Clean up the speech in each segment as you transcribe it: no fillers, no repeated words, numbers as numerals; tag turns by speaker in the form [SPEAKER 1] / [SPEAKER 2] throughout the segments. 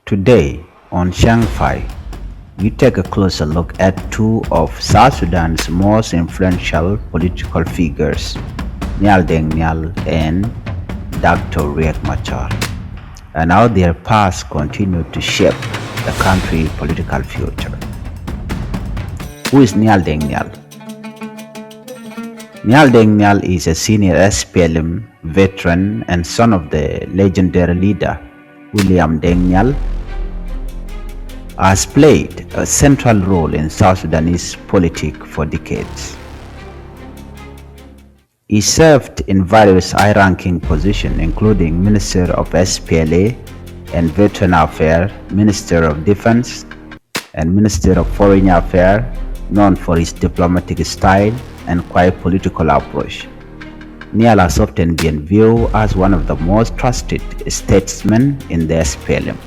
[SPEAKER 1] Today on Changfied, we take a closer look at two of South Sudan's most influential political figures, Nhial and Dr. Riek Machar, and how their paths continue to shape the country's political future. Who is Nhial? Nhial is a senior SPLM veteran and son of the legendary leader William Deng, has played a central role in South Sudanese politics for decades. He served in various high-ranking positions including Minister of SPLA and Veteran Affairs, Minister of Defense, and Minister of Foreign Affairs, known for his diplomatic style and quiet political approach. Nhial has often been viewed as one of the most trusted statesmen in the SPLM.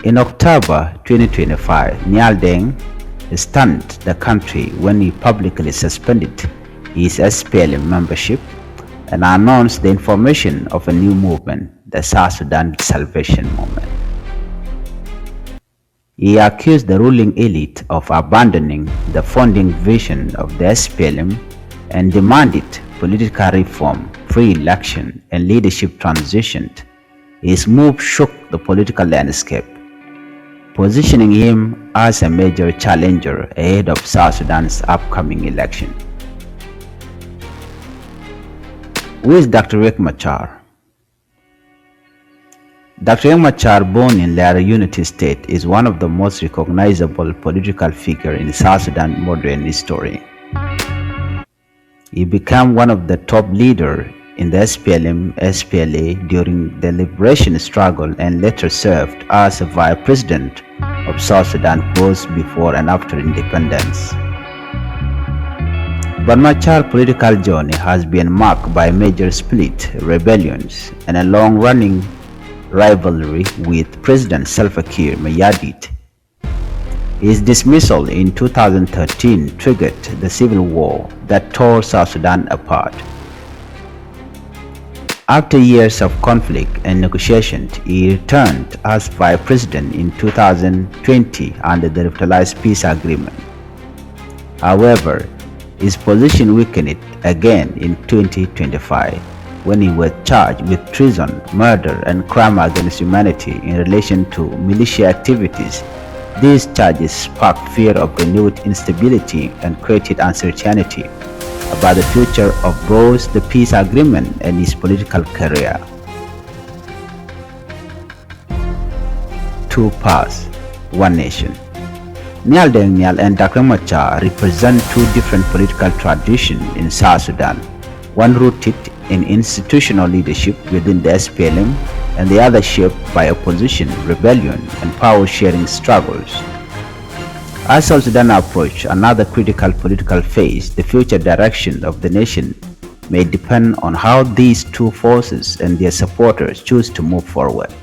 [SPEAKER 1] In October 2025, Deng stunned the country when he publicly suspended his SPLM membership and announced the formation of a new movement, the South Sudan Salvation Movement. He accused the ruling elite of abandoning the founding vision of the SPLM and demanded political reform, free election, and leadership transition. His move shook the political landscape, positioning him as a major challenger ahead of South Sudan's upcoming election. Who is Dr. Riek Machar? Dr. Riek Machar, born in Lare Unity State, is one of the most recognizable political figures in South Sudan modern history. He became one of the top leaders in the SPLA during the liberation struggle and later served as a vice president of South Sudan both before and after independence. But Machar's political journey has been marked by major split, rebellions, and a long-running rivalry with President Salva Kiir Mayardit. His dismissal in 2013 triggered the civil war that tore South Sudan apart. After years of conflict and negotiations, he returned as vice president in 2020 under the revitalized peace agreement. However, his position weakened again in 2025 when he was charged with treason, murder, and crime against humanity in relation to militia activities. These charges sparked fear of renewed instability and created uncertainty about the future of both the peace agreement and his political career. Two paths, one nation. Nhial and Dr. Machar represent two different political traditions in South Sudan, one rooted in institutional leadership within the SPLM and the other shaped by opposition, rebellion, and power-sharing struggles. As South Sudan approaches another critical political phase, the future direction of the nation may depend on how these two forces and their supporters choose to move forward.